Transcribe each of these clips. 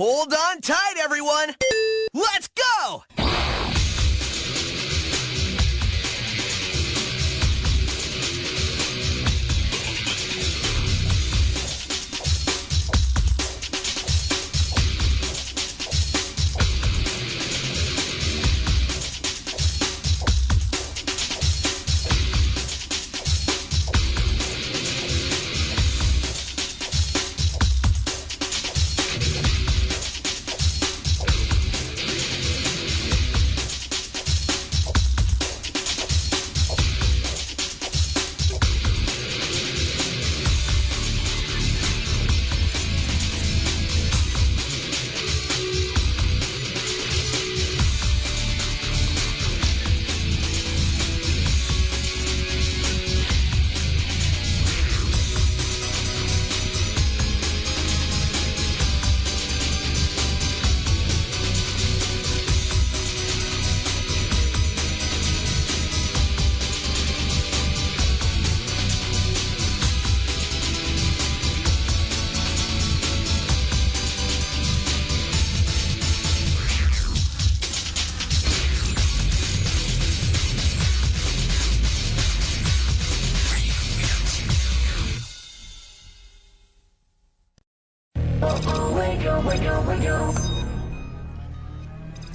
Hold on tight, everyone. Let's go!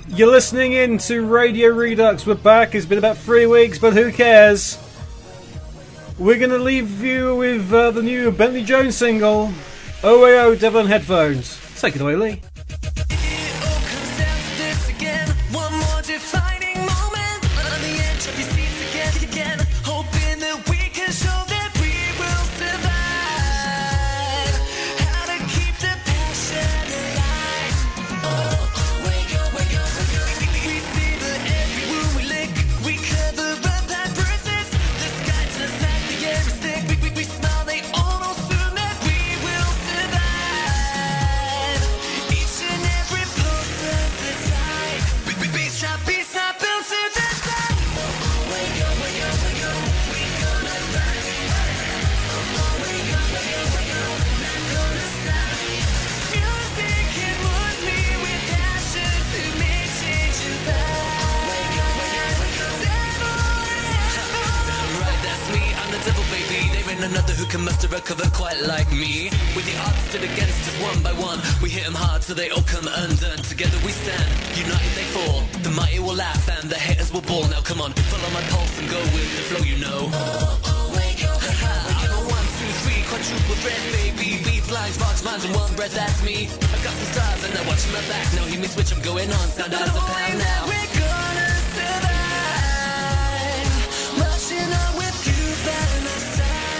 You're listening in to Radio Redux. We're back. It's been about 3 weeks, but who cares? We're going to leave you with the new Bentley Jones single, AAUK Devil in Headphones. Take it away, Lee. Another who can muster a cover quite like me. With the odds stood against us one by one, we hit them hard so they all come undone. Together we stand, united they fall. The mighty will laugh and the haters will bawl. Now come on, follow my pulse and go with the flow, you know. I'm a 1, 2, 3 quadruple threat, baby. Beats, lines, rocks, minds in one breath, that's me. I've got some stars and they're watching my back. Now hear me switch, I'm going on, sound as a pound now. We're gonna survive, marching on with you by my side.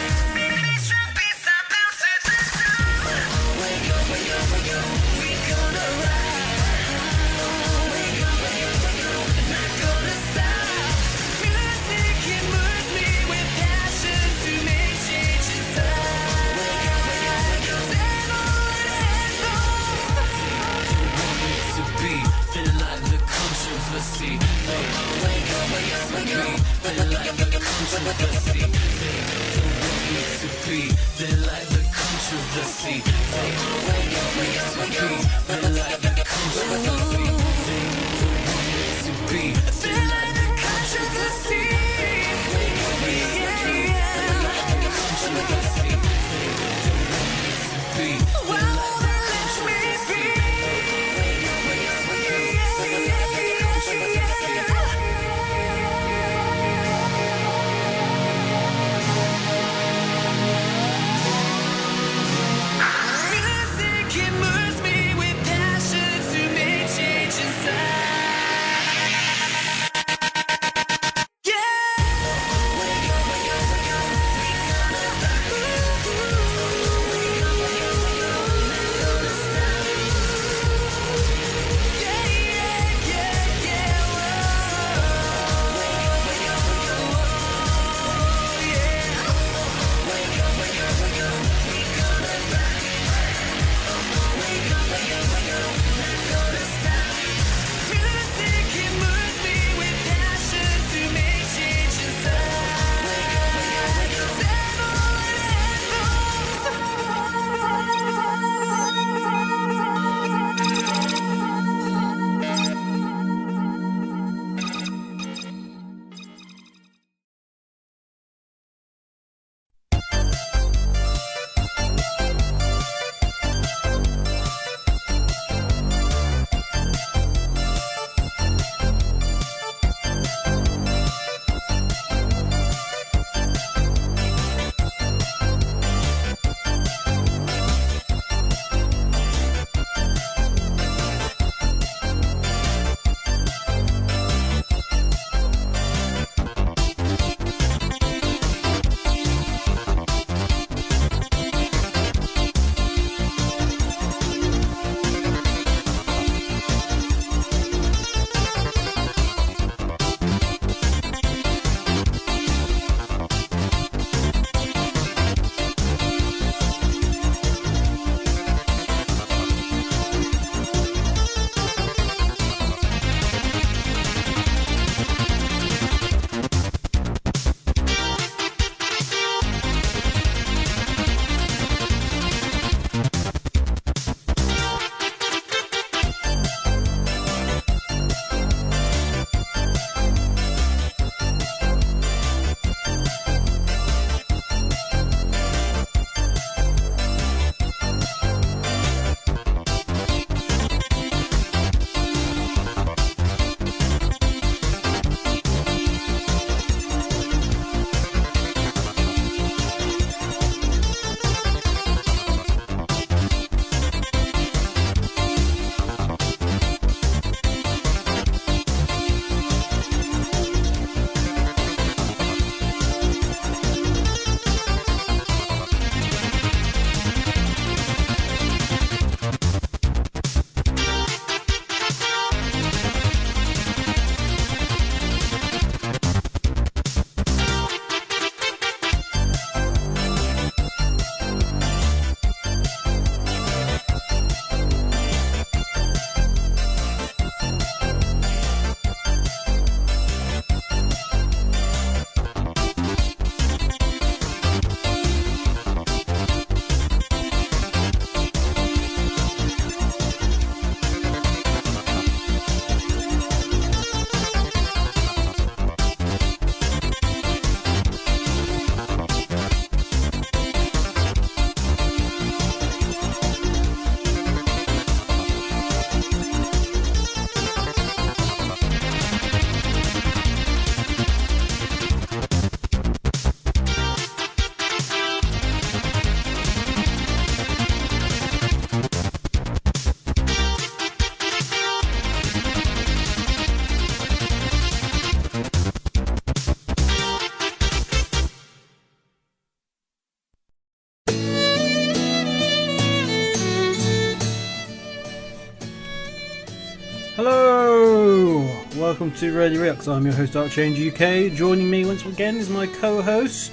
welcome to Radio Redux. I'm your host, Archange UK. Joining me once again is my co-host,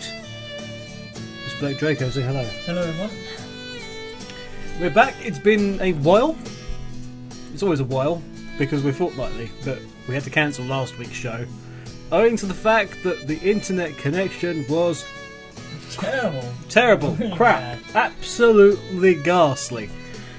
Mr. Blake Draco. Say hello. Hello, everyone. We're back. It's been a while. It's always a while because we're fortnightly, but we had to cancel last week's show owing to the fact that the internet connection was terrible. Really Crap. bad. Absolutely ghastly.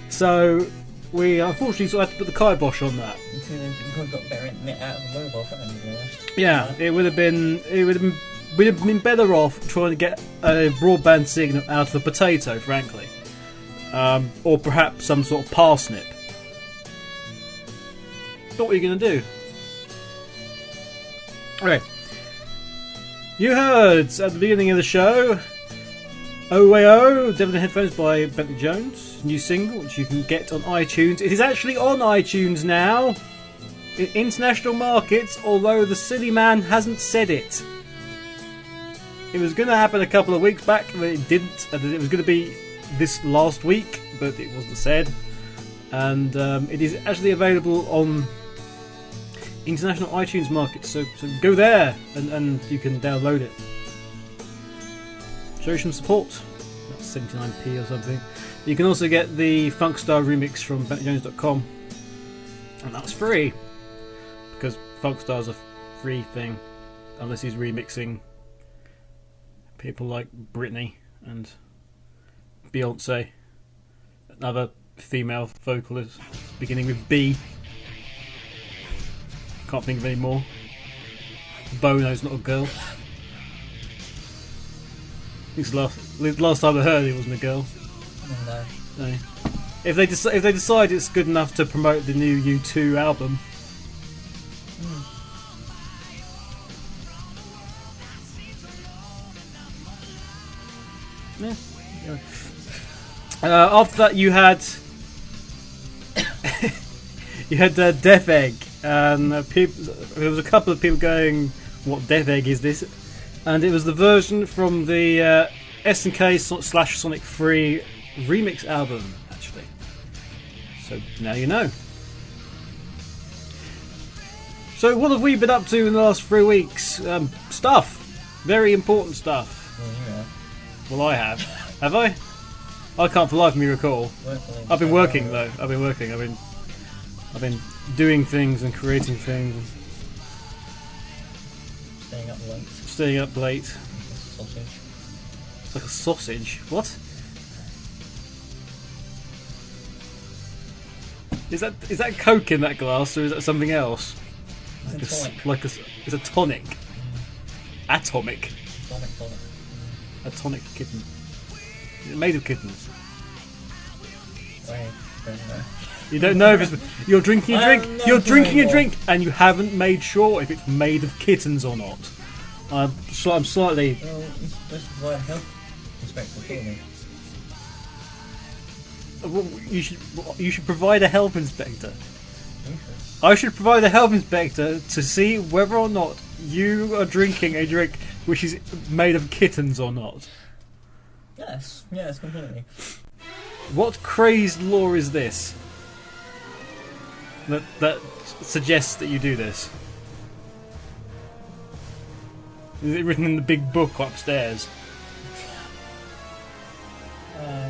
So we unfortunately sort of had to put the kibosh on that. You could have got better internet out of a mobile phone, to be honest. Yeah, it would have been better off trying to get a broadband signal out of a potato, frankly, or perhaps some sort of parsnip. But what are you going to do? Okay, you heard at the beginning of the show, OAO, Devil in Headphones by Bentley Jones, new single which you can get on iTunes. It is actually on iTunes now in international markets, although the silly man hasn't said it. It was going to happen a couple of weeks back, but it didn't. It was going to be this last week, but it wasn't said. And it is actually available on international iTunes markets, so go there and you can download it. Show some support. That's 79p or something. You can also get the Funkstar remix from BentleyJones.com, and that's free because Funkstar's a free thing unless he's remixing people like Britney and Beyonce, another female vocalist beginning with B. Can't think of any more. Bono's not a girl. This last time I heard it wasn't a girl. No. No. If they decide it's good enough to promote the new U2 album, yeah. After that, you had Death Egg, and there was a couple of people going, "What Death Egg is this?" And it was the version from the SNK / Sonic 3 remix album, actually. So now you know. So what have we been up to in the last 3 weeks? Stuff. Very important stuff. Well, you know. Well, I have. Have I? I can't for life of me recall. I've been working though. I've been doing things and creating things. Staying up late. Sausage. Sausage. Like a sausage? What? Is that Coke in that glass, or is that something else? It's a tonic. It's a tonic. Atomic. Tonic. A tonic kitten. Is it made of kittens? Wait, don't know. You don't know if it's... You're drinking a I drink. am not You're drinking a doing drink, and you haven't made sure if it's made of kittens or not. I'm slightly... Well, you're supposed to provide a health inspector for me. Well, you should provide a health inspector. Okay. I should provide a health inspector to see whether or not you are drinking a drink which is made of kittens or not. Yes, completely. What crazed law is this that suggests that you do this? Is it written in the big book upstairs?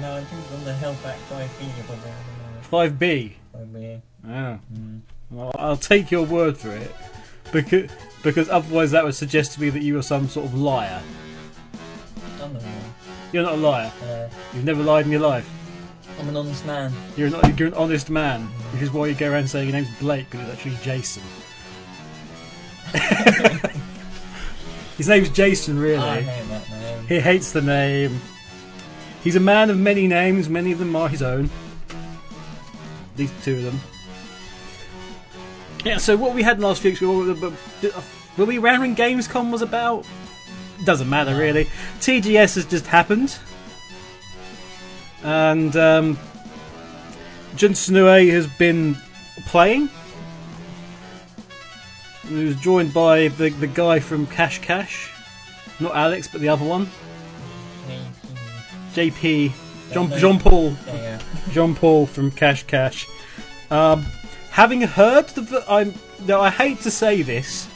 No, I think it's on the Health Act 5B or something. 5B? 5B. Oh. Well, I'll take your word for it. Because otherwise that would suggest to me that you are some sort of liar. I'm not You're not a liar. a You've never lied in your life. I'm an honest man. You're an honest man, which is why you go around saying your name's Blake, but it's actually Jason. His name's Jason, really. I hate that name. He hates the name. He's a man of many names, many of them are his own. At least 2 of them. Yeah, so what we had last week, were we around when Gamescom was about? Doesn't matter, really. TGS has just happened. And Jun Tsunue has been playing. He was joined by the guy from Cash Cash. Not Alex, but the other one. JP. John Paul. Yeah. John Paul from Cash Cash. Having heard Now, I hate to say this,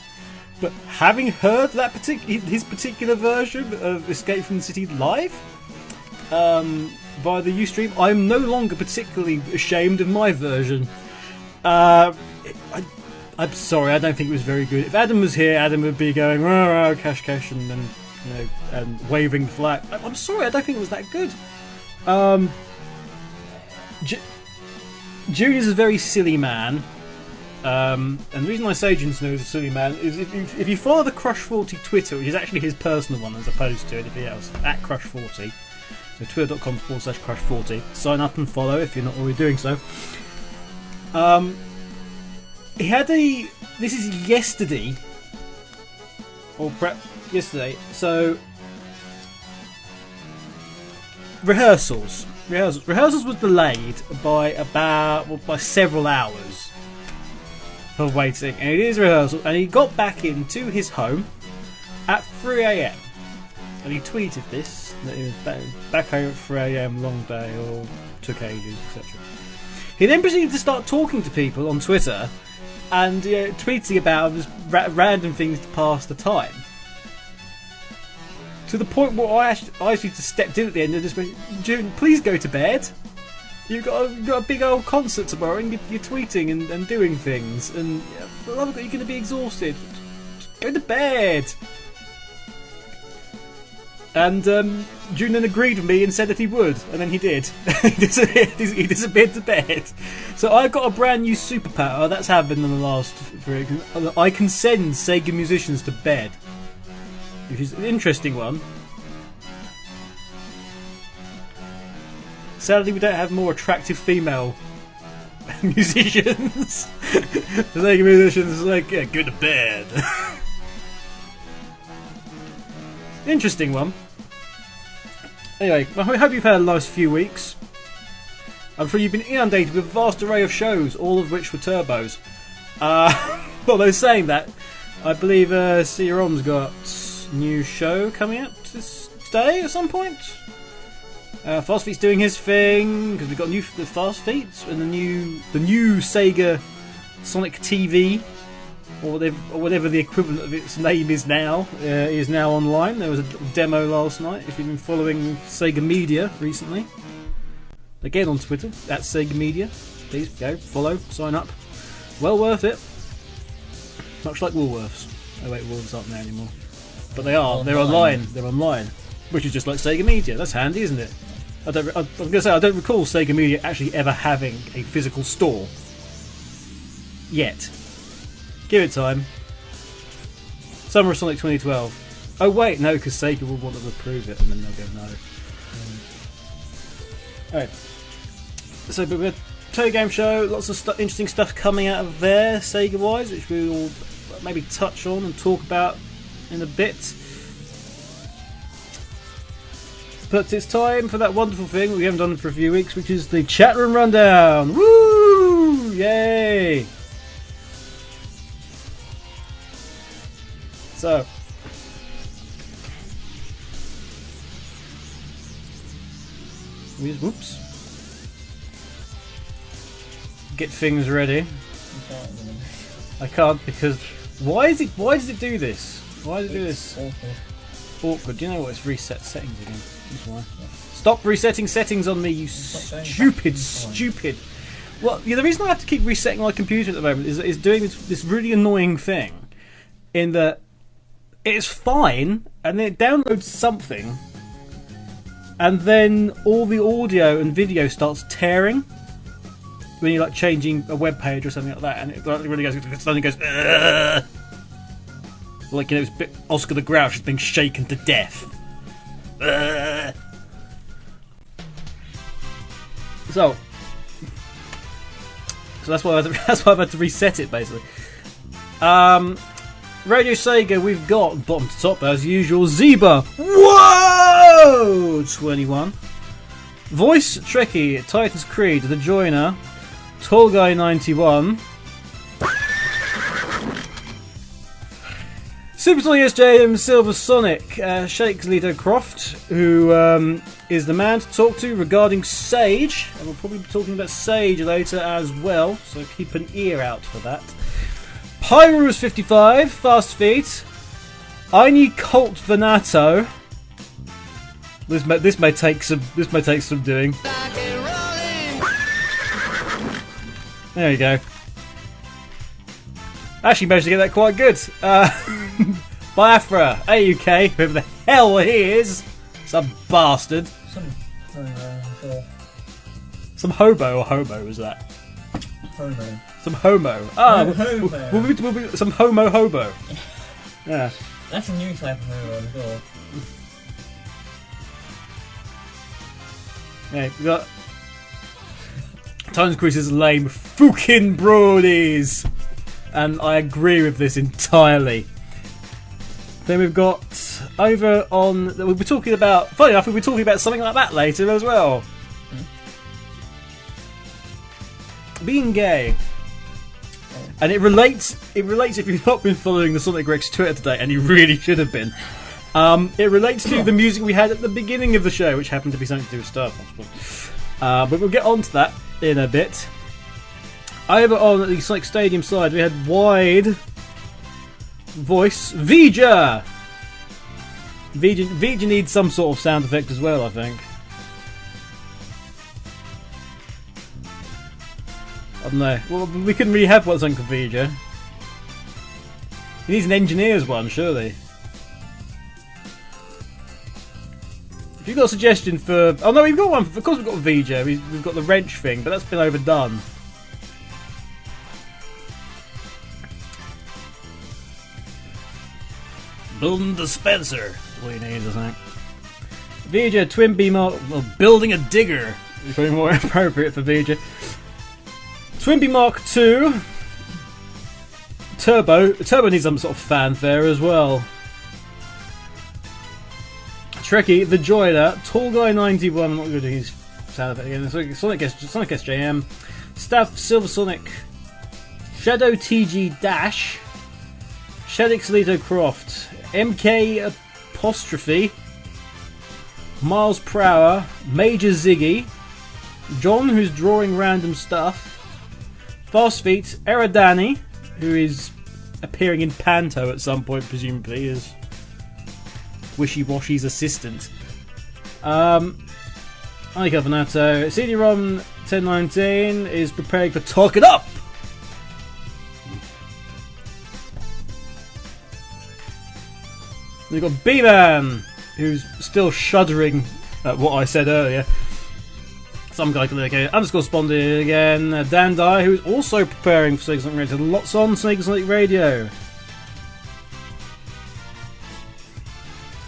but having heard that his particular version of Escape from the City live via the Ustream, I'm no longer particularly ashamed of my version. I'm sorry, I don't think it was very good. If Adam was here, Adam would be going rah, rah, cash, and waving the flag. I'm sorry, I don't think it was that good. Junior's a very silly man. And the reason I say Jun Snow is a silly man is if you follow the Crush 40 Twitter, which is actually his personal one as opposed to anything else, at Crush 40, so twitter.com/Crush40, sign up and follow if you're not already doing so. He had this is yesterday, or perhaps yesterday, so rehearsals was delayed by several hours of waiting, and it is rehearsal, and he got back into his home at 3 a.m. and he tweeted this, that he was back home at 3 a.m, long day, or took ages, etc. He then proceeded to start talking to people on Twitter and tweeting about just random things to pass the time, to the point where I actually just stepped in at the end and just went, June, please go to bed. You've got a big old concert tomorrow, and you're tweeting and doing things, and for the love of God, you're going to be exhausted. Just go to bed. And June then agreed with me and said that he would, and then he did. he disappeared to bed. So I've got a brand new superpower that's happened in the last 3 weeks. I can send Sega musicians to bed, which is an interesting one. Sadly, we don't have more attractive female musicians. The Sega musicians are like, yeah, go to bed. Interesting one. Anyway, I hope you've had a nice few weeks. I'm sure you've been inundated with a vast array of shows, all of which were turbos. Although saying that, I believe CD-ROM's got a new show coming out today at some point. Fast Feet's doing his thing because we've got the Fast Feet and the new Sega Sonic TV, or whatever the equivalent of its name is now online. There was a demo last night. If you've been following Sega Media recently, again on Twitter at Sega Media, please go follow, sign up. Well worth it. Much like Woolworths. Oh wait, Woolworths aren't there anymore, but they are. They're online. They're online, which is just like Sega Media. That's handy, isn't it? I'm going to say I don't recall Sega Media actually ever having a physical store yet. Give it time. Summer of Sonic 2012. Oh wait, no, because Sega will want to approve it, and then they'll go no. Alright. So, but we're Toe Game Show. Lots of interesting stuff coming out of there, Sega-wise, which we will maybe touch on and talk about in a bit. But it's time for that wonderful thing we haven't done for a few weeks, which is the chat room rundown. Woo! Yay! So, whoops. Get things ready. I can't because why does it do this? Why does it do this? Awkward. Do you know what? It's reset settings again. That's why. Stop resetting settings on me, you stupid. Well, the reason I have to keep resetting my computer at the moment is doing this really annoying thing, in that it's fine, and then it downloads something, and then all the audio and video starts tearing when you're like changing a web page or something like that, and it really goes. Ugh! Like, it's a bit Oscar the Grouch is being shaken to death. Ugh! So that's why I've had to reset it basically. Radio Sega, we've got bottom to top as usual. Zeba, whoa, 21. Voice Trekkie, Titan's Creed, The Joiner, Tall Guy 91. Super Sonic SJM, Silver Sonic, Shakes Lido Croft, who is the man to talk to regarding Sage, and we'll probably be talking about Sage later as well, so keep an ear out for that. Pyrus55, Fast Feet. I need Colt Venato. This may take some doing. There you go. Actually managed to get that quite good. Biafra, AAUK, whoever the hell he is. Some bastard. Some hobo or homo was that? Homo. Some homo. Ah, Homo. we'll be some hobo. Yeah. That's a new type of homo, I'm sure. Yeah, we got Times Cruise's lame fucking broadies. And I agree with this entirely. Then we've got over on. We'll be talking about. Funny enough, we'll be talking about something like that later as well. Being gay, and it relates. It relates if you've not been following the Sonic Rex Twitter today, and you really should have been. It relates to the music we had at the beginning of the show, which happened to be something to do with Star Fox. But we'll get on to that in a bit. Over on the Sonic Stadium side, we had wide voice Vija. Vija needs some sort of sound effect as well, I think. I don't know. Well, we couldn't really have one song for Vija. He needs an engineer's one, surely. If you've got a suggestion for... Oh no, we've got one. Of course we've got Vija. We've got the wrench thing, but that's been overdone. Building dispenser. What you need, isn't it? Vija, twin beam arc. Well, building a digger is probably more appropriate for Vija. Twin beam Mark 2. Turbo. Turbo needs some sort of fanfare as well. Trekkie, the Joiner, Tall Guy 91. I'm not going to do his sound effect again. Sonic SJM. Staff Silver Sonic. Shadow TG Dash. Shadix Leto Croft. MK Apostrophe. Miles Prower. Major Ziggy. John, who's drawing random stuff. Fast Feet. Eradani, who is appearing in Panto at some point, presumably, as Wishy-Washy's assistant. Ika Venato. CD-ROM 1019 is preparing for Talk It Up! We've got B-Man, who's still shuddering at what I said earlier. Some guy can underscore Sponded again. Dan Dye, who's also preparing for Sega Sonic Radio. Lots on Sega Sonic Radio.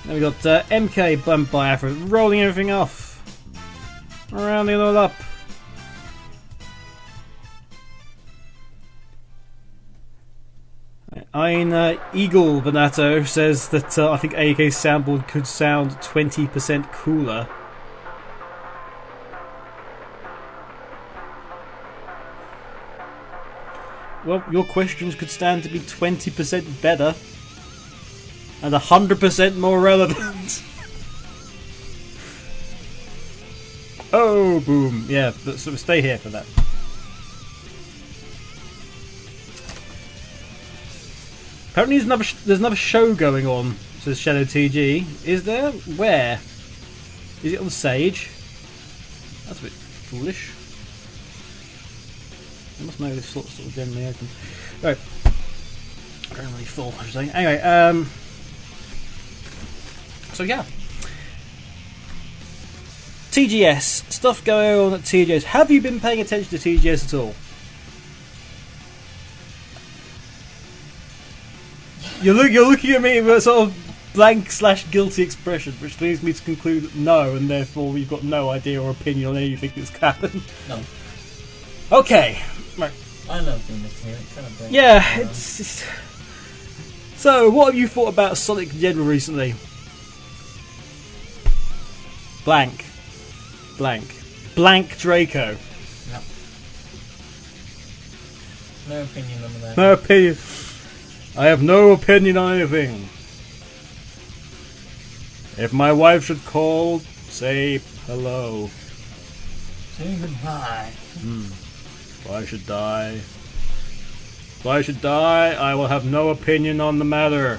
Then we got MK Bump by Afro, rolling everything off. Rounding it all up. Ein Eagle Venato says that I think AAUK's soundboard could sound 20% cooler. Well, your questions could stand to be 20% better and 100% more relevant. Oh, boom. Yeah, so stay here for that. Apparently there's another show going on, says Shadow TG. Is there? Where? Is it on Sage? That's a bit foolish. I must know this sort of generally open. Right. Generally full, I should say. Anyway, so yeah. TGS. Stuff going on at TGS. Have you been paying attention to TGS at all? You're looking at me with a sort of blank/guilty expression, which leads me to conclude that no, and therefore we've got no idea or opinion on anything that's happened. No. Okay. Right. I love doing this here. It's kind of great. Yeah, it's... So, what have you thought about Sonic in general recently? Blank Draco. No. No opinion on that. No opinion. I have no opinion on anything. If my wife should call, say hello. Say goodbye. If I should die, If I should die, I will have no opinion on the matter.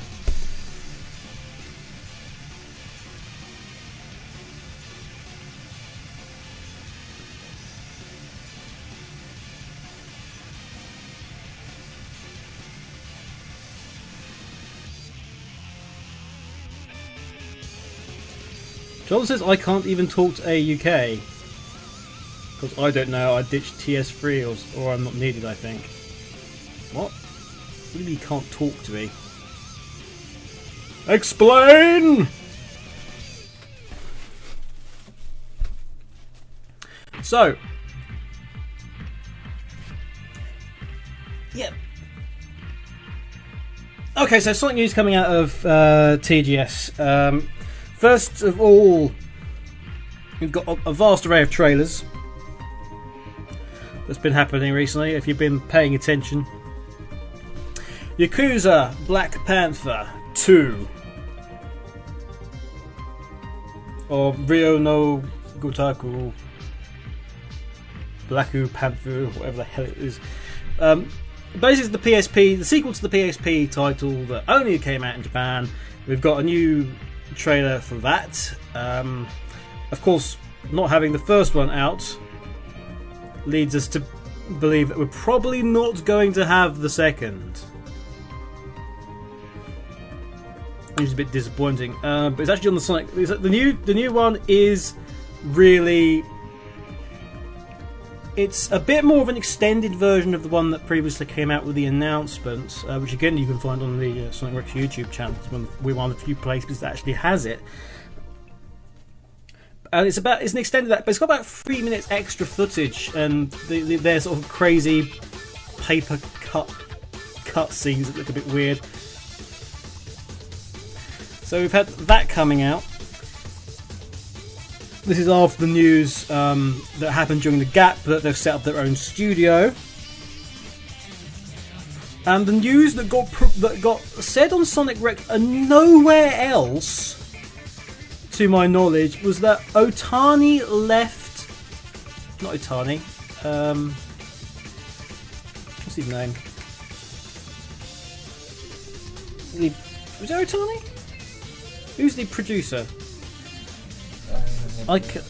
John says I can't even talk to AAUK. Because I don't know, I ditched TS3 or I'm not needed, I think. What? What do you mean you can't talk to me? Explain! So. Yeah. Okay, so Sonic news coming out of TGS. First of all, we've got a vast array of trailers that's been happening recently, if you've been paying attention. Yakuza Black Panther 2. Or Ryo no Gotaku Blacku Panther, whatever the hell it is. Basically, the PSP, the sequel to the PSP title that only came out in Japan. We've got a new trailer for that. Of course, not having the first one out leads us to believe that we're probably not going to have the second, which is a bit disappointing. But it's actually on the Sonic. The new one is really. It's a bit more of an extended version of the one that previously came out with the announcement, which again you can find on the Sonic Rex YouTube channel. We're one of the few places that actually has it. And it's an extended that, but it's got about 3 minutes extra footage, and their sort of crazy paper cut scenes that look a bit weird. So we've had that coming out. This is after the news that happened during the gap that they've set up their own studio. And the news that got said on Sonic Rex and nowhere else, to my knowledge, was that Otani left. Not Otani. What's his name? Was it Otani? Who's the producer? I can...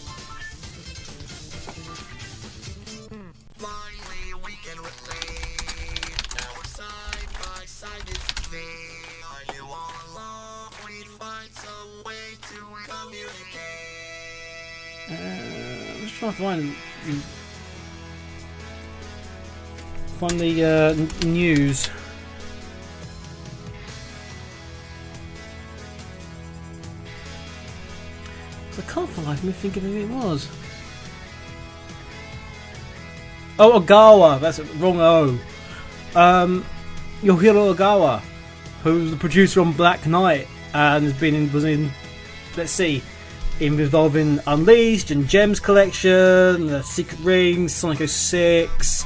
I'm just trying to find the news. I can't for the life of me think of who it was. Oh, Ogawa. That's it. Wrong O. Yohiro Ogawa, who's the producer on Black Knight and was in let's see, involved in Unleashed and Gems Collection, the Secret Rings, Sonic 06.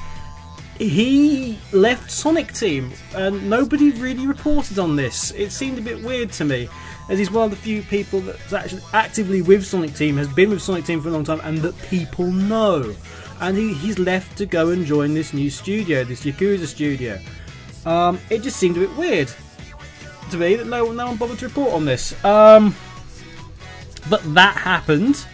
He left Sonic Team and nobody really reported on this. It seemed a bit weird to me, as he's one of the few people that's actually actively with Sonic Team, has been with Sonic Team for a long time, and that people know. And he's left to go and join this new studio, this Yakuza studio. It just seemed a bit weird to me that no one bothered to report on this. But that happened.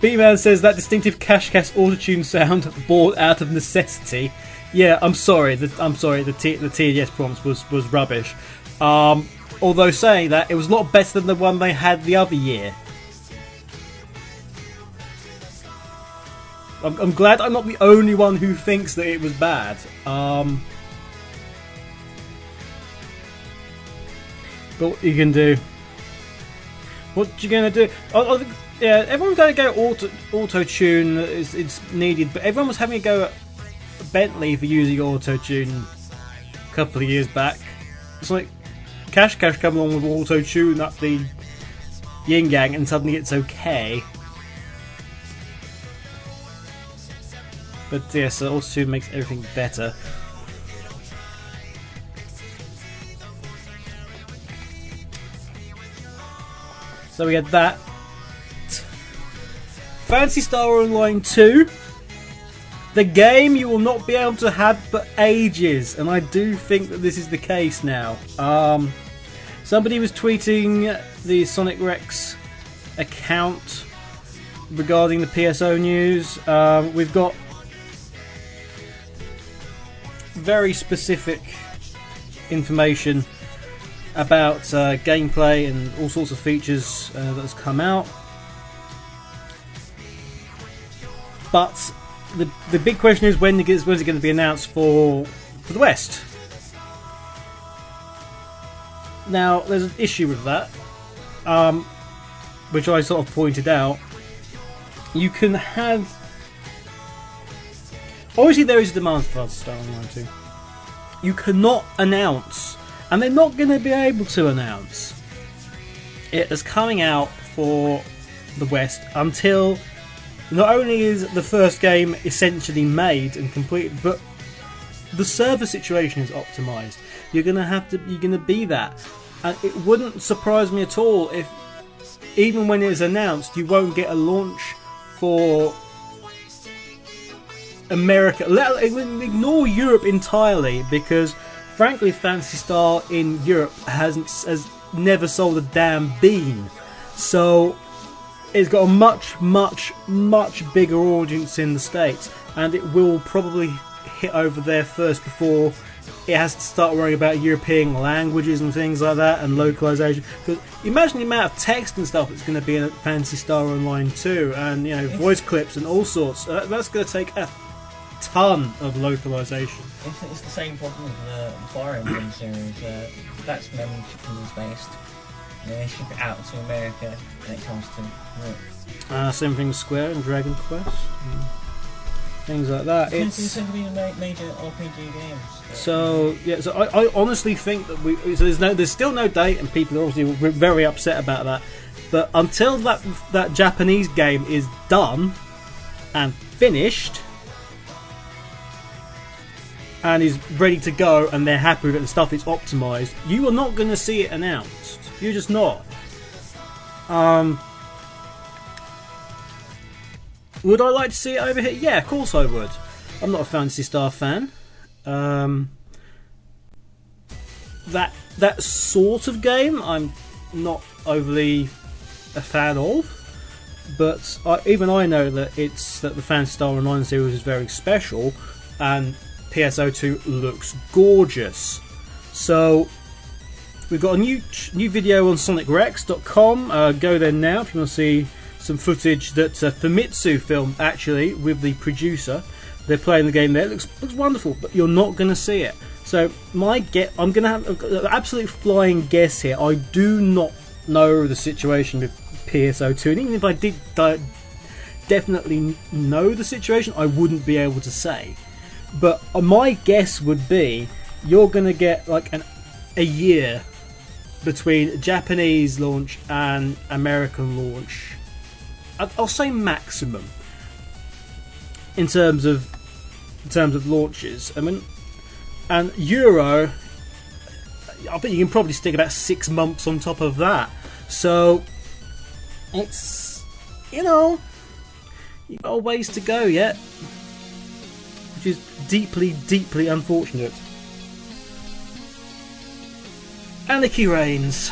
B-Man says that distinctive Cash autotune sound bought out of necessity. Yeah, I'm sorry. The TGS prompts was rubbish. Although saying that, it was a lot better than the one they had the other year. I'm glad I'm not the only one who thinks that it was bad. But what you can do? What you gonna do? Yeah, everyone's going to go auto-tune. It's needed, but everyone was having a go at Bentley for using auto-tune a couple of years back. It's like Cash come along with auto-tune up the yin yang, and suddenly it's okay. But yes, auto-tune makes everything better. So we had that. Phantasy Star Online 2 The game you will not be able to have for ages, and I do think that this is the case now. Somebody was tweeting the Sonic Rex account regarding the PSO news. We've got very specific information about gameplay and all sorts of features that has come out. But the big question is when's it going to be announced for the West? Now, there's an issue with that, which I sort of pointed out. You can have... Obviously, there is a demand for Star Online 2. You cannot announce, and they're not going to be able to announce it as coming out for the West until not only is the first game essentially made and completed, but the server situation is optimized. You're going to be that, and it wouldn't surprise me at all if even when it is announced, you won't get a launch for America. Ignore Europe entirely, because frankly Phantasy Star in Europe has never sold a damn bean. So it's got a much bigger audience in the States, and it will probably hit over there first before it has to start worrying about European languages and things like that and localization. Because imagine the amount of text and stuff that's going to be in Phantasy Star Online 2, and voice clips and all sorts. That's going to take a ton of localization. It's the same problem with the Fire Emblem series. That's mainly Japanese based. They ship it out to America when it comes to Europe. Same thing with Square and Dragon Quest. Things like that. It's going to be major RPG games. So I honestly think that there's still no date, and people obviously were very upset about that. But until that Japanese game is done and finished and is ready to go, and they're happy with it, the stuff is optimized, you are not going to see it announced. You're just not. Would I like to see it over here? Yeah, of course I would. I'm not a Phantasy Star fan. That sort of game I'm not overly a fan of, but even I know that the Phantasy Star Online series is very special, and PSO2 looks gorgeous. So we've got a new video on sonicrex.com. Go there now if you want to see some footage that Famitsu filmed actually with the producer. They're playing the game there. It looks wonderful, but you're not going to see it. So I'm going to have an absolute flying guess here. I do not know the situation with PSO2, and even if I did definitely know the situation, I wouldn't be able to say. But my guess would be you're going to get like a year between Japanese launch and American launch. I'll say maximum in terms of launches. I mean, and Euro, I bet you can probably stick about 6 months on top of that. So it's you've got a ways to go yet, which is deeply unfortunate. Anarchy Reigns.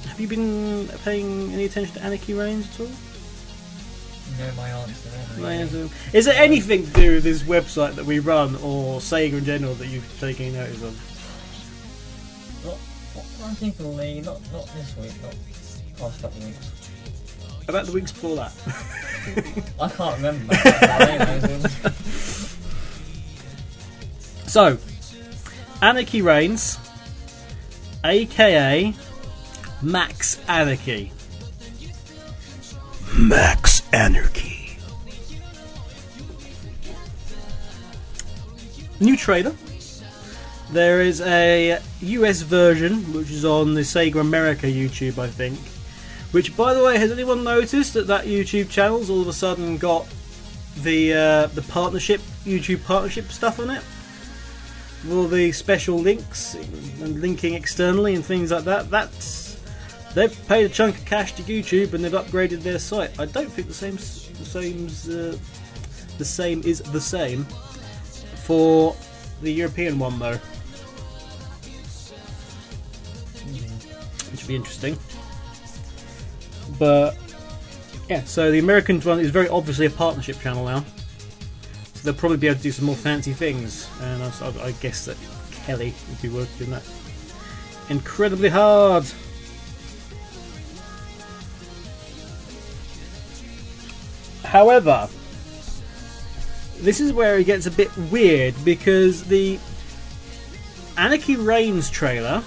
Have you been paying any attention to Anarchy Reigns at all? No, my answer. Is there anything to do with this website that we run, or Sega in general, that you've taken any notice of? I'm thinking, Lee, not this week, not past couple of weeks. About the weeks before that? I can't remember. So, Anarchy Reigns, aka Max Anarchy. Max Anarchy. New trailer. There is a US version which is on the Sega America YouTube, I think. Which, by the way, has anyone noticed that YouTube channel's all of a sudden got the YouTube partnership stuff on it? All the special links and linking externally and things like that. That's They've paid a chunk of cash to YouTube and they've upgraded their site. I don't think the same is the same for the European one though. Which would be interesting. But yeah, so the American one is very obviously a partnership channel now. So they'll probably be able to do some more fancy things, and I guess that Kelly would be working on that incredibly hard. However, this is where it gets a bit weird because the Anarchy Reigns trailer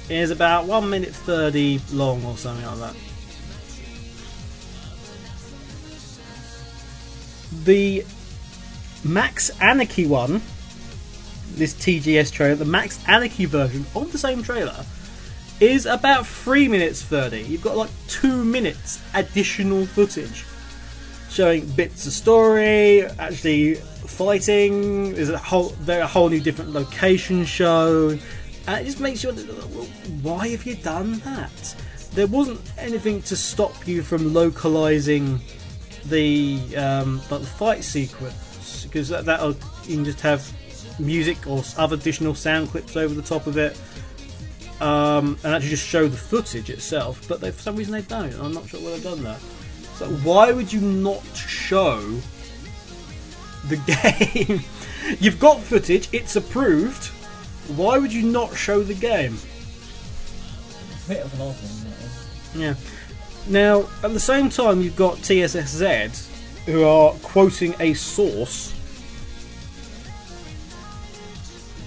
is about 1 minute 30 long or something like that. The Max Anarchy one, this TGS trailer, the Max Anarchy version of the same trailer, is about 3 minutes 30. You've got like 2 minutes additional footage showing bits of story, actually fighting. There's a whole new different location shown, and it just makes you wonder, well, why have you done that? There wasn't anything to stop you from localizing the fight sequence, because that you can just have music or other additional sound clips over the top of it, and actually just show the footage itself. But for some reason they don't. I'm not sure why they've done that. So why would you not show the game? You've got footage, it's approved. Why would you not show the game? It's a bit of an odd one, that is. Yeah. Now, at the same time, you've got TSSZ, who are quoting a source,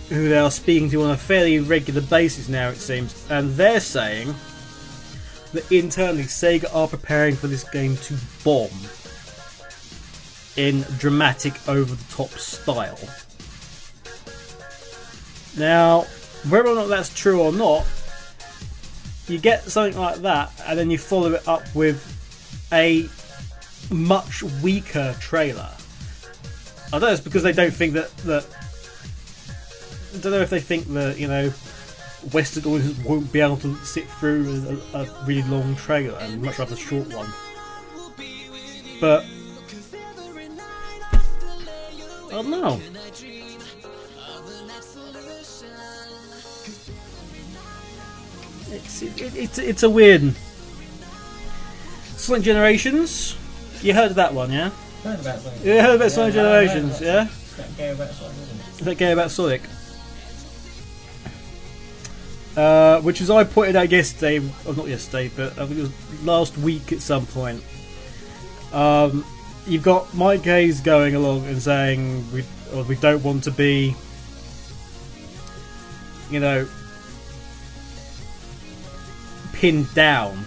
who they are speaking to on a fairly regular basis now, it seems, and they're saying that internally SEGA are preparing for this game to bomb in dramatic, over-the-top style. Now, whether or not that's true or not, you get something like that, and then you follow it up with a much weaker trailer. I don't know, it's because they don't think that I don't know if they think that, you know, Western audiences won't be able to sit through a really long trailer, and much rather a short one. But I don't know. It's a weird one. Sonic Generations. You heard of that one, yeah? Heard about Sonic. You heard about Sonic Generations, yeah? It's that game about Sonic, isn't it? Is that game about Sonic? Which is I pointed out yesterday, or not yesterday, but I think it was last week at some point. You've got Mike Hayes going along and saying we don't want to be, you know, pinned down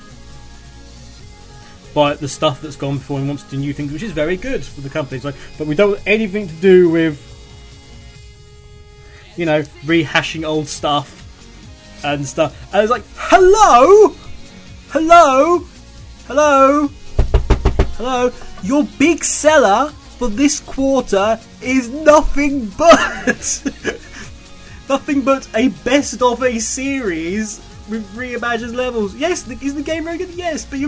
by the stuff that's gone before and wants to do new things, which is very good for the company. It's like, but we don't want anything to do with, you know, rehashing old stuff and stuff. And it's like, hello, your big seller for this quarter is nothing but a best of a series with reimagined levels. Yes, is the game very good? Yes, but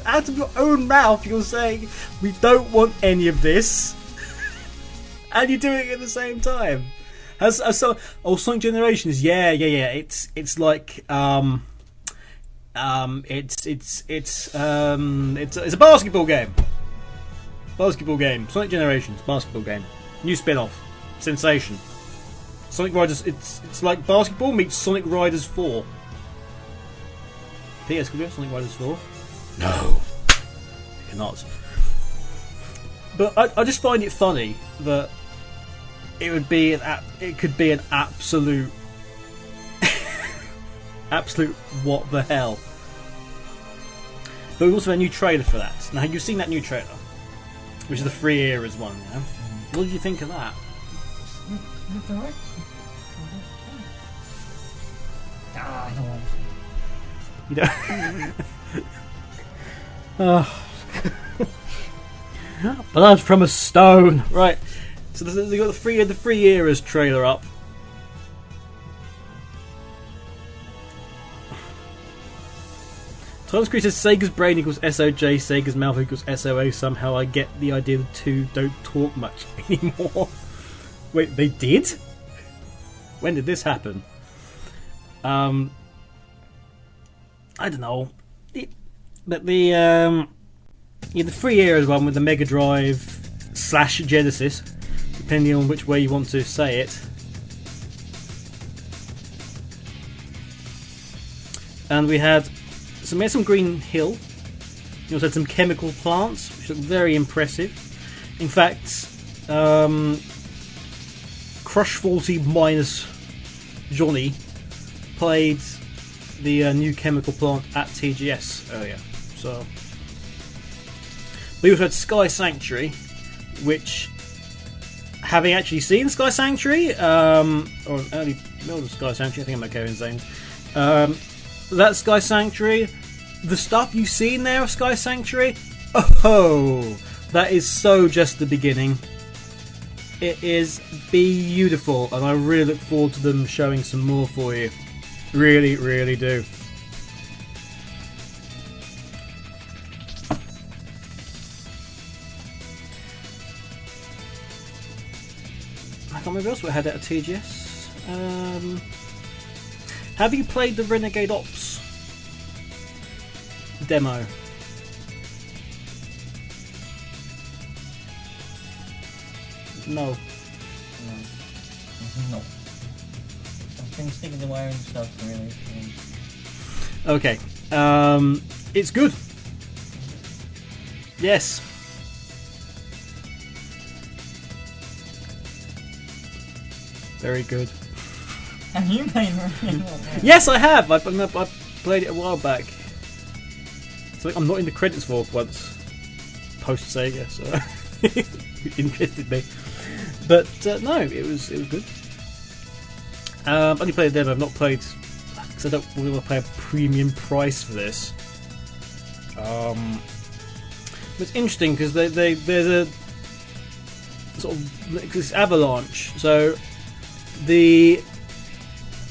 out of your own mouth, you're saying we don't want any of this, and you're doing it at the same time. Sonic Generations, yeah. It's like it's a basketball game. Sonic Generations, basketball game, new spin-off, sensation. Sonic Riders, it's like basketball meets Sonic Riders 4. PS, could we have Sonic Riders 4? No, you cannot. But I just find it funny that it could be an absolute what the hell. But we also have a new trailer for that. Now, you've seen that new trailer, which is the Free Eras one, yeah? What did you think of that? I don't want to. You don't. Blood from a stone. Right. So they got the Free Eras trailer up. Thomas Cree says Sega's brain equals SOJ, Sega's mouth equals SOA. Somehow I get the idea the two don't talk much anymore. Wait, they did? When did this happen? I don't know. But the 3 eras one with the Mega Drive / Genesis, depending on which way you want to say it. And we had some Green Hill. We also had some chemical plants, which looked very impressive. In fact, Crush 40 minus Johnny played the new chemical plant at TGS earlier. So we also had Sky Sanctuary, which, having actually seen Sky Sanctuary, or an early build of Sky Sanctuary, I think I'm okay with saying, that Sky Sanctuary, the stuff you've seen there of Sky Sanctuary, oh, that is so just the beginning. It is beautiful, and I really look forward to them showing some more for you. Really, really do. I can't remember else we had at a TGS. Have you played the Renegade Ops demo? No. No. I've been sticking to my own stuff, really. Okay. It's good. Yes. Very good. Have you played Renegade? Yes, I have. I played it a while back. So I'm not in the credits for once. Post Sega, so it interested me. But no, it was good. I've only played a demo. I've not played because I don't really want to pay a premium price for this. But it's interesting because there's a sort of this avalanche. So the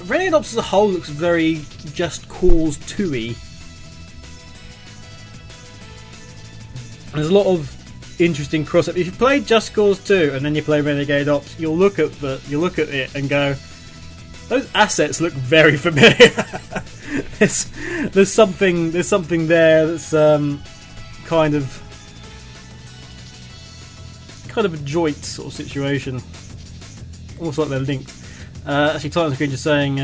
Renegade Ops as a whole looks very Just Cause 2-y. There's a lot of interesting crossover. If you play Just Cause 2 and then you play Renegade Ops, you'll look at it and go, those assets look very familiar. there's something there that's kind of a joint sort of situation, almost like they're linked. Actually, Titan's Green just saying,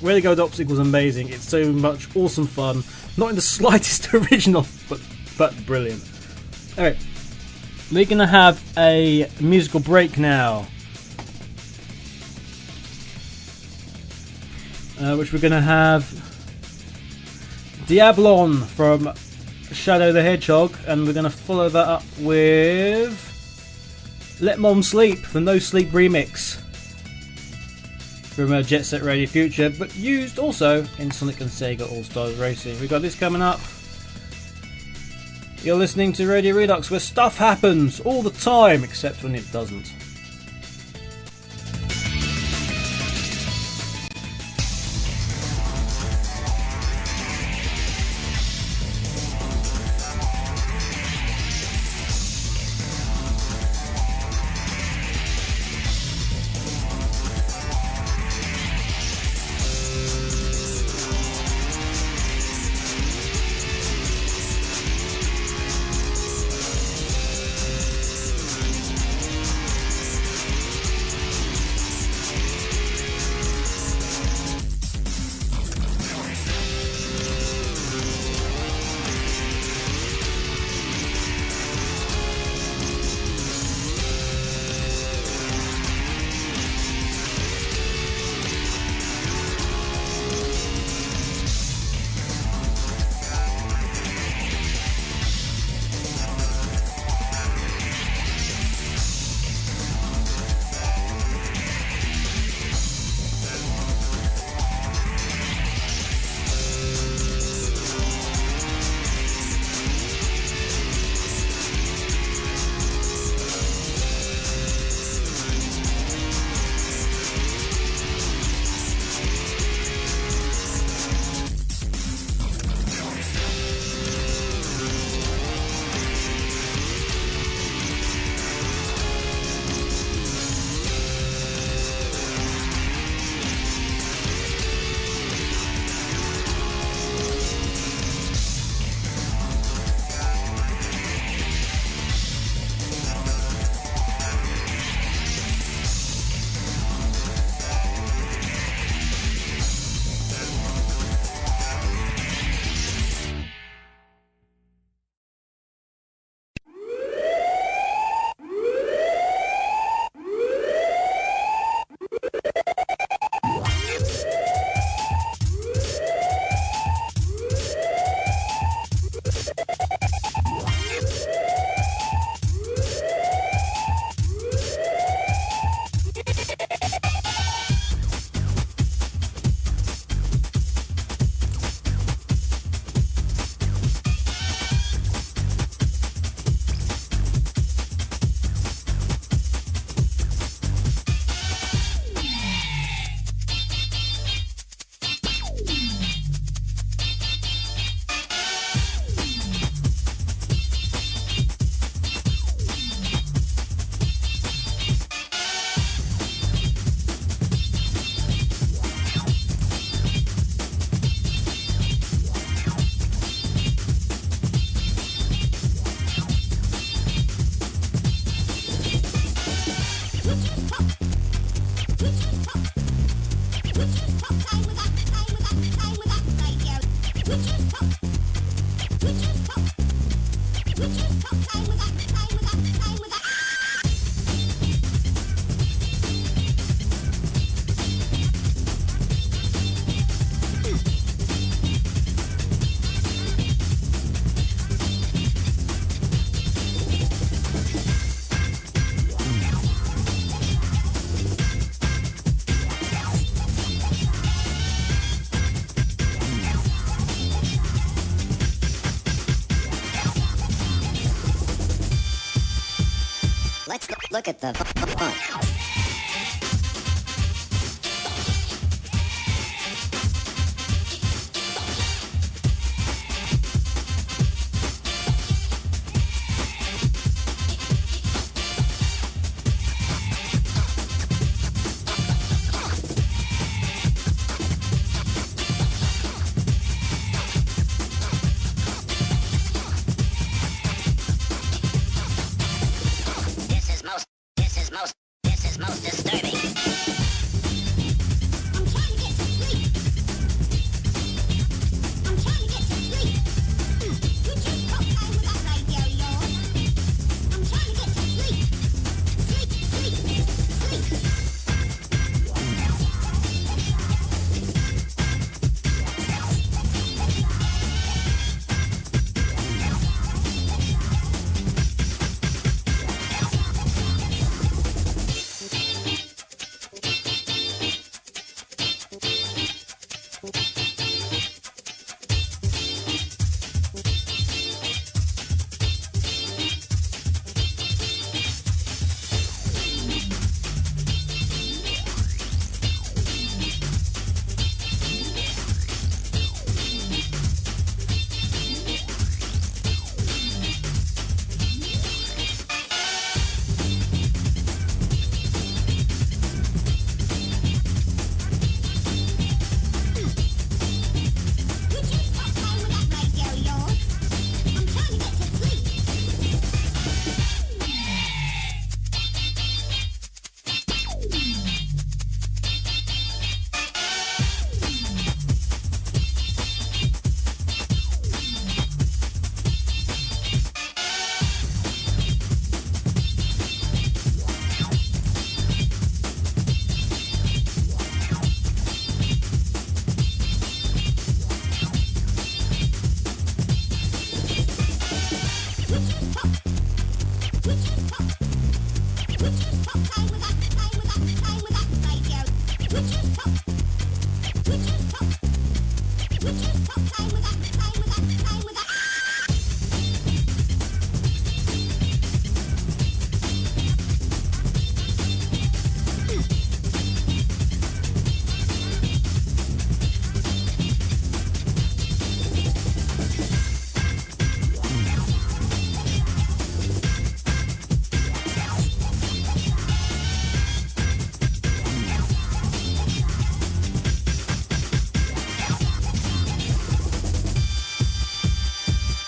Renegade Ops equals amazing. It's so much awesome fun. Not in the slightest original, but brilliant. Alright, we're going to have a musical break now. Which we're going to have Diablon from Shadow the Hedgehog, and we're going to follow that up with Let Mom Sleep, the No Sleep remix from Jet Set Radio Future, but used also in Sonic and Sega All-Stars Racing. We've got this coming up. You're listening to Radio Redux, where stuff happens all the time, except when it doesn't. Let's look at the funk. This is most disturbing. I'm trying to get to sleep. I'm trying to get to sleep. Would you stop playing with that radio, y'all? I'm trying to get to sleep. Sleep, sleep, sleep.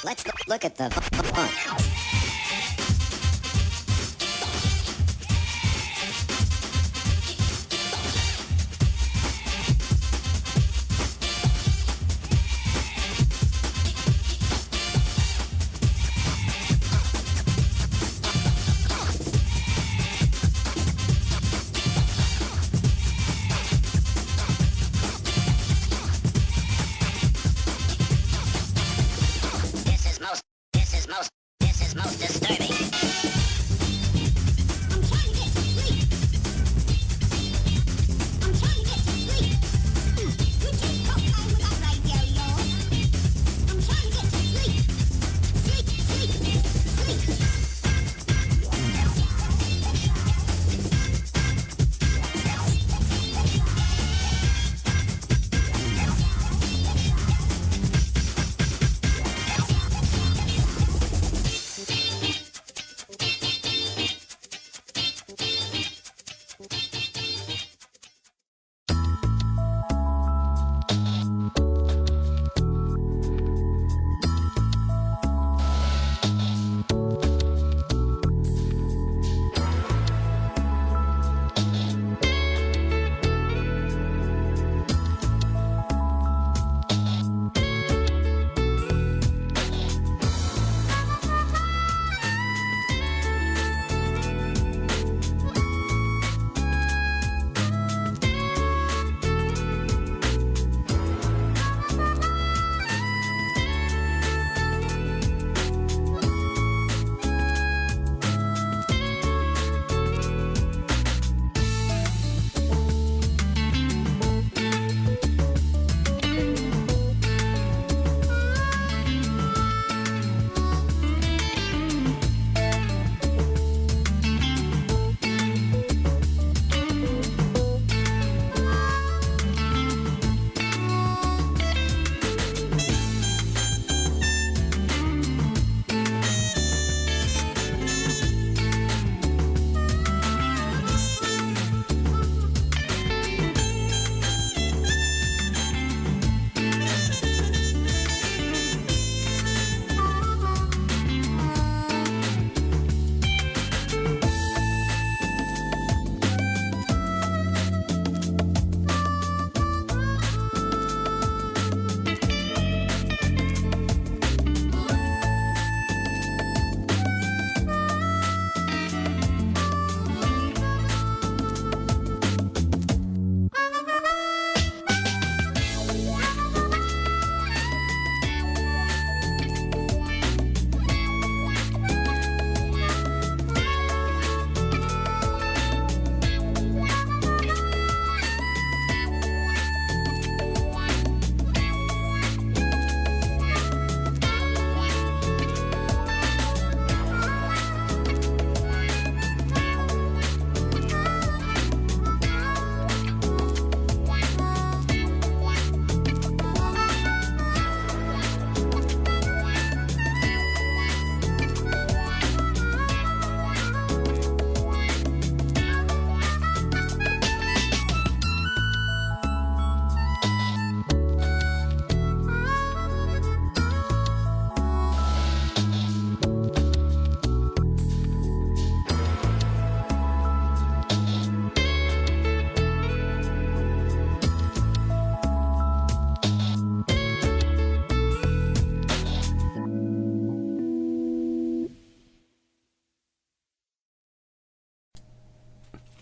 Let's look at the funk. This is most disturbing. I'm trying to get to sleep. I'm trying to get to sleep. Would you stop playing with that radio, y'all? I'm trying to get to sleep. Sleep, sleep, sleep.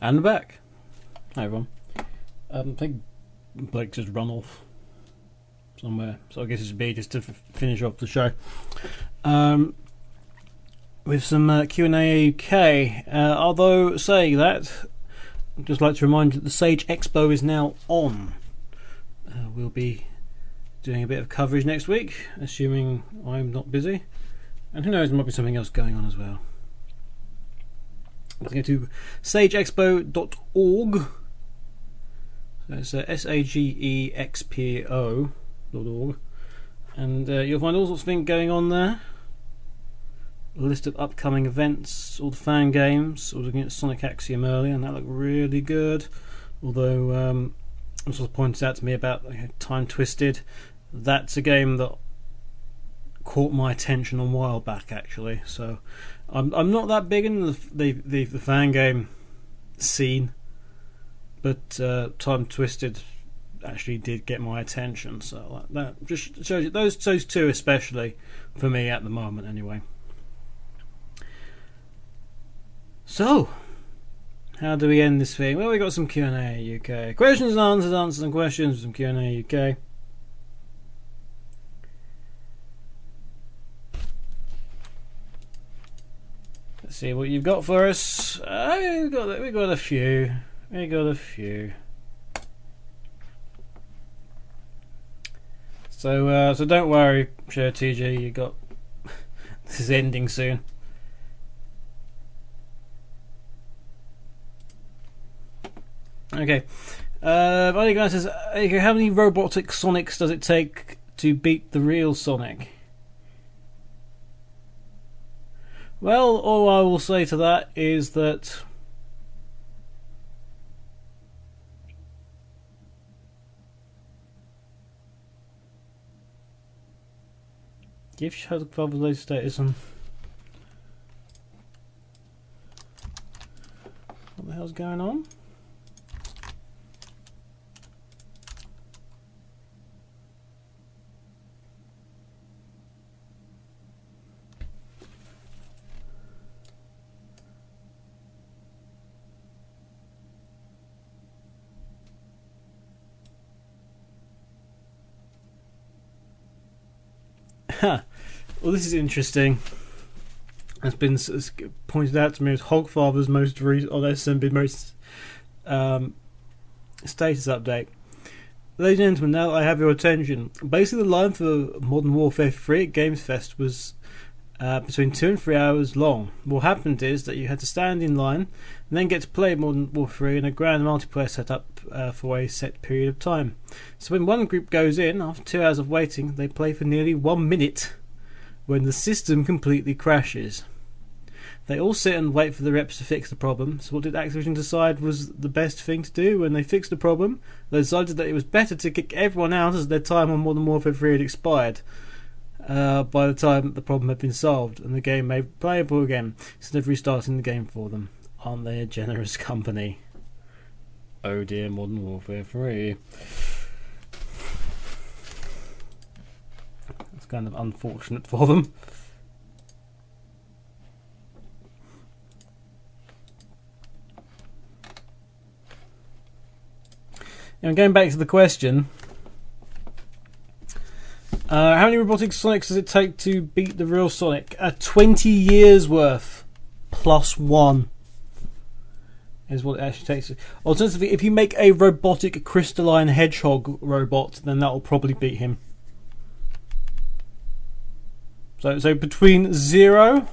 And back. Hi everyone. I think Blake just run off somewhere, so I guess it should be just to finish off the show. With some Q&A AAUK. Although saying that, I'd just like to remind you that the Sage Expo is now on. We'll be doing a bit of coverage next week, assuming I'm not busy. And who knows, there might be something else going on as well. Let's go to sageexpo.org. So it's SAGEXPO.org. And you'll find all sorts of things going on there. A list of upcoming events, all the fan games. I was looking at Sonic Axiom earlier, and that looked really good. Although, it was pointed out to me about Time Twisted. That's a game that caught my attention a while back, actually. So I'm not that big in the fan game scene, but Time Twisted actually did get my attention. So that just shows you those two especially for me at the moment, anyway. So, how do we end this thing? Well, we got some Q&A UK. Questions and answers, answers and questions. Some Q&A UK. Let's see what you've got for us. We got a few. We got a few. So don't worry, Share TG. You got this is ending soon. Okay. My guy says, how many robotic Sonics does it take to beat the real Sonic? Well, all I will say to that is that give Shadow Father's status on. What the hell's going on? Well, this is interesting. It's been pointed out to me as Hogfather's most recent on SMB most status update. Ladies and gentlemen, now that I have your attention, basically the line for Modern Warfare 3 at Games Fest was between 2 and 3 hours long. What happened is that you had to stand in line and then get to play Modern Warfare 3 in a grand multiplayer setup for a set period of time. So when one group goes in, after 2 hours of waiting, they play for nearly 1 minute when the system completely crashes. They all sit and wait for the reps to fix the problem. So what did Activision decide was the best thing to do when they fixed the problem? They decided that it was better to kick everyone out as their time on Modern Warfare 3 had expired by the time the problem had been solved and the game made playable again, instead of restarting the game for them. Aren't they a generous company? Oh dear, Modern Warfare 3. It's kind of unfortunate for them. And going back to the question, how many robotic Sonics does it take to beat the real Sonic? 20 years worth plus 1 is what it actually takes. Alternatively, if you make a robotic crystalline hedgehog robot, then that will probably beat him. So between 0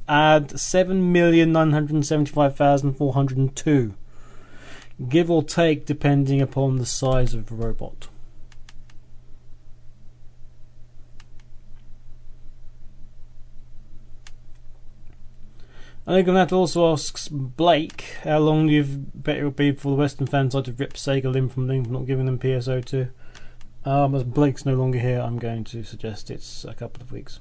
and 7,975,402, give or take, depending upon the size of the robot. I think I'm going to have to also ask Blake how long do you bet it will be before the Western fans like to rip SEGA limb from them for not giving them PSO2. As Blake's no longer here, I'm going to suggest it's a couple of weeks.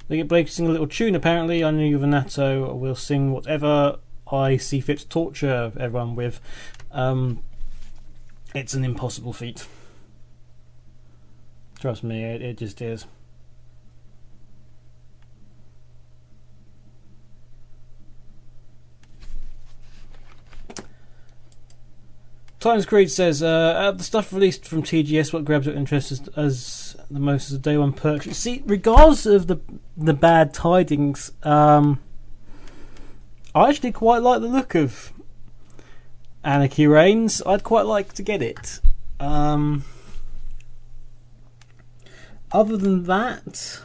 They get Blake to sing a little tune apparently. I knew Vanato will sing whatever I see fit to torture everyone with. It's an impossible feat. Trust me, it just is. Times Creed says, out of the stuff released from TGS, what grabs your interest as the most as a day one purchase? See, regardless of the bad tidings, I actually quite like the look of Anarchy Reigns. I'd quite like to get it. Other than that,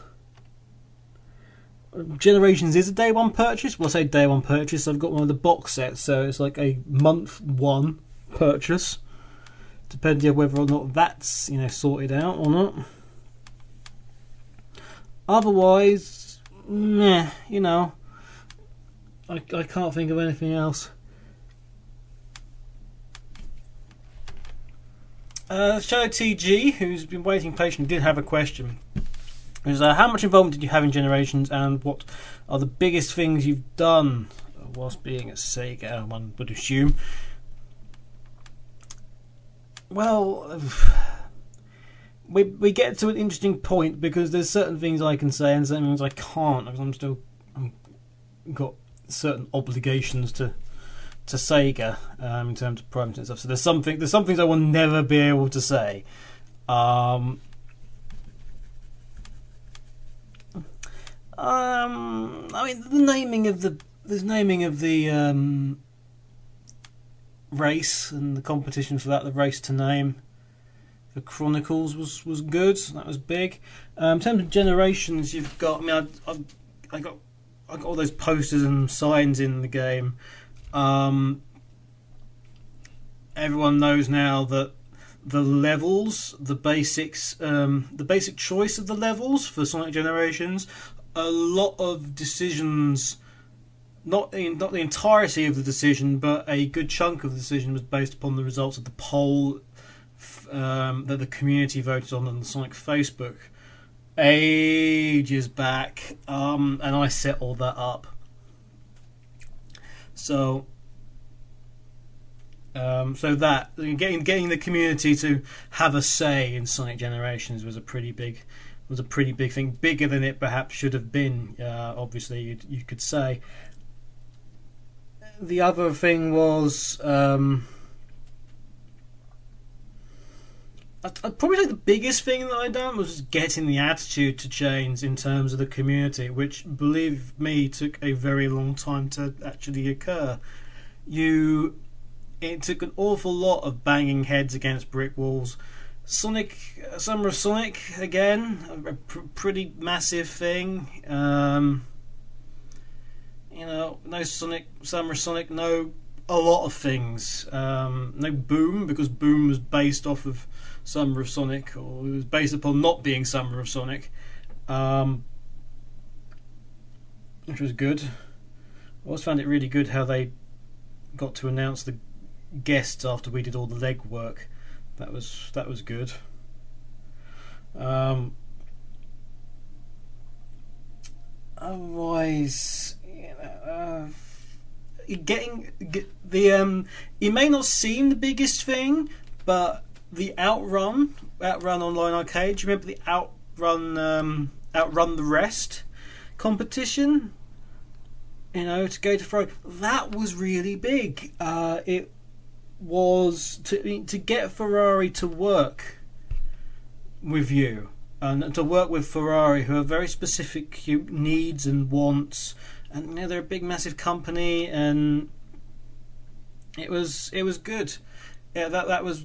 Generations is a day one purchase. Well, I say day one purchase. I've got one of the box sets, so it's like a month one purchase, depending on whether or not that's sorted out or not. Otherwise, meh, I can't think of anything else. Shadow TG, who's been waiting patiently, did have a question. Is how much involvement did you have in Generations, and what are the biggest things you've done whilst being at SEGA? One would assume. Well, we get to an interesting point because there's certain things I can say and certain things I can't, because I'm got certain obligations to SEGA in terms of privacy and stuff. So there's some things I will never be able to say. I mean, the naming of the race and the competition for that, the race to name the Chronicles was good. That was big. In terms of Generations, you've got. I mean, I got all those posters and signs in the game. Everyone knows now that the levels, the basics, the basic choice of the levels for Sonic Generations, a lot of decisions, not the entirety of the decision, but a good chunk of the decision was based upon the results of the poll that the community voted on the Sonic Facebook ages back, and I set all that up. So that getting the community to have a say in Sonic Generations was a pretty big thing, bigger than it perhaps should have been. Obviously, you could say. The other thing was, I'd probably say the biggest thing that I done was just getting the attitude to change in terms of the community, which, believe me, took a very long time to actually occur. It took an awful lot of banging heads against brick walls. Summer of Sonic, again, a pretty massive thing. No Summer of Sonic, no a lot of things. No Boom, because Boom was based off of Summer of Sonic, or it was based upon not being Summer of Sonic, which was good. I always found it really good how they got to announce the guests after we did all the legwork. That was good. Otherwise, it may not seem the biggest thing, but the Outrun Online Arcade. Do you remember the Outrun the Rest competition? To go to Ferrari. That was really big. It was to get Ferrari to work with you, and to work with Ferrari, who have very specific needs and wants, and they're a big massive company, and it was good. Yeah, that was,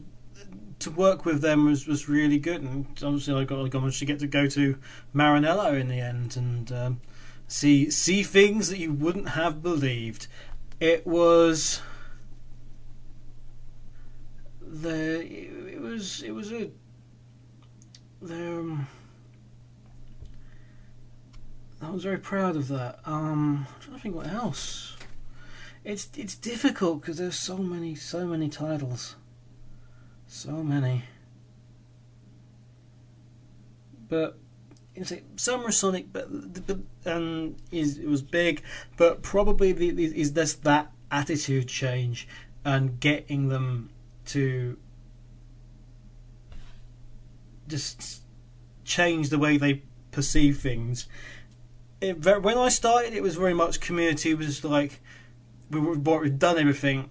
to work with them was really good, and obviously I managed to get to go to Maranello in the end, and see things that you wouldn't have believed. It was I was very proud of that. I'm trying to think what else. It's difficult because there's so many titles, so many. But Summer Sonic, it was big, but probably is just that attitude change and getting them to just change the way they perceive things. When I started, it was very much community was like we've done everything.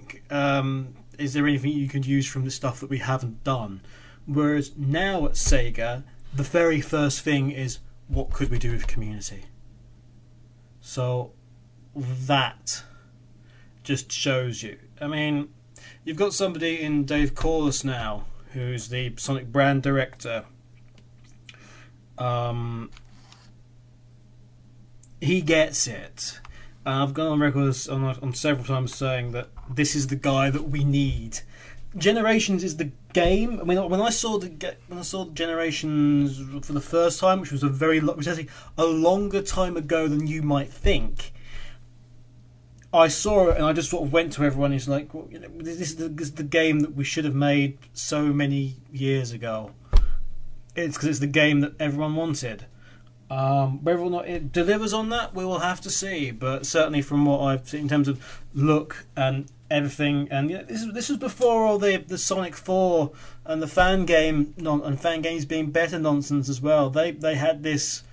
is there anything you can use from the stuff that we haven't done? Whereas now at Sega, the very first thing is, what could we do with community? So that just shows you. I mean, you've got somebody in Dave Corliss now, who's the Sonic brand director. He gets it. I've gone on record on several times saying that this is the guy that we need. Generations is the game. I mean, when I saw Generations for the first time, which was actually a longer time ago than you might think, I saw it and I just sort of went to everyone who's like, well, you know, this is the game that we should have made so many years ago. It's because it's the game that everyone wanted. Whether or not it delivers on that, we will have to see. But certainly, from what I've seen in terms of look and everything, and you know, this was before all the Sonic 4 and the fan game and fan games being better nonsense as well. They had this,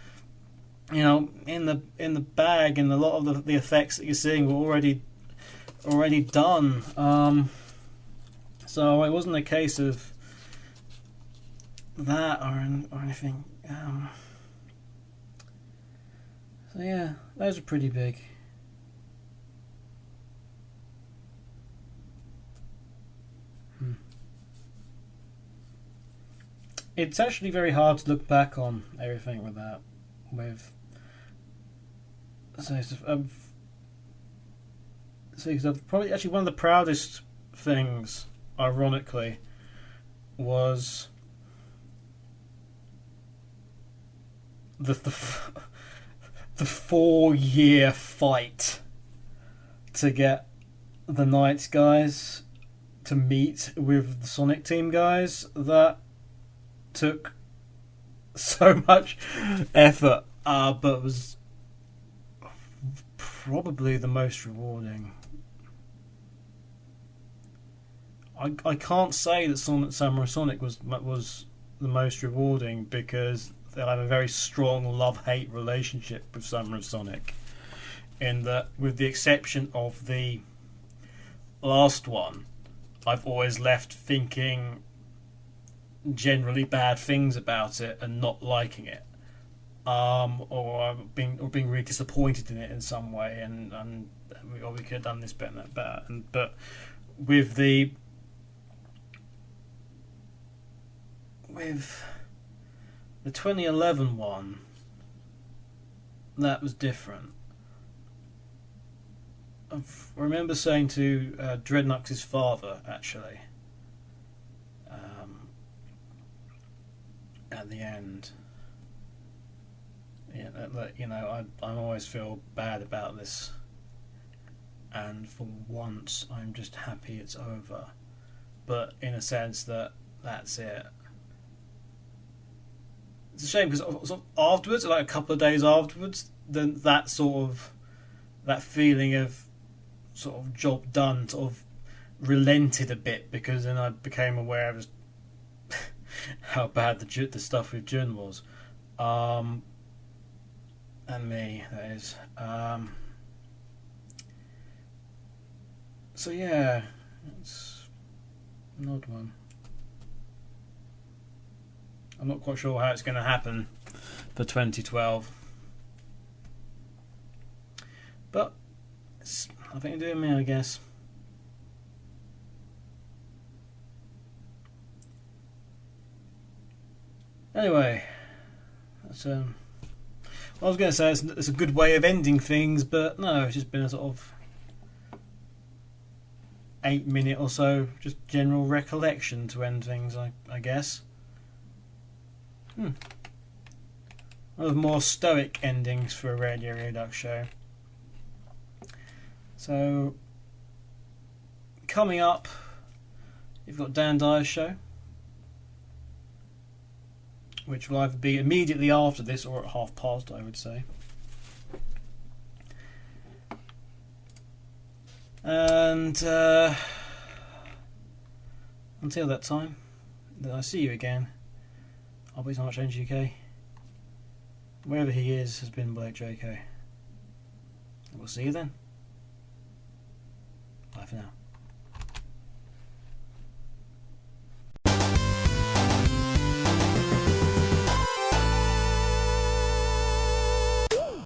you know, in the bag, and a lot of the effects that you're seeing were already done. So it wasn't a case of that or anything. So yeah, those are pretty big. It's actually very hard to look back on everything with that. So probably actually one of the proudest things, ironically, was the 4-year fight to get the Knights guys to meet with the Sonic Team guys. That took so much effort, but was probably the most rewarding. I can't say that Samurai Sonic was the most rewarding, because I have a very strong love-hate relationship with Samurai Sonic, in that, with the exception of the last one, I've always left thinking generally bad things about it and not liking it, or being really disappointed in it in some way, and we could have done this better and that better. But with the with the 2011 one, that was different. I remember saying to Dreadnux's father, actually, at the end, you know, I always feel bad about this, and for once I'm just happy it's over. But in a sense that's it. It's a shame, because afterwards, like a couple of days afterwards, then that feeling of sort of job done sort of relented a bit, because then I became aware of how bad the stuff with Jun was, and me, that is. So yeah, it's an odd one. I'm not quite sure how it's going to happen for 2012, but it's nothing to do with me, I guess. Anyway, that's I was going to say it's a good way of ending things, but no, it's just been a sort of 8-minute or so, just general recollection to end things, I guess. One of the more stoic endings for a Radio Redux show. So, coming up, you've got Dan Dyer's show, which will either be immediately after this or at past, I would say. And until that time, then I see you again. I'll be so much UK. Wherever he is has been Blake JK. We'll see you then. Bye for now.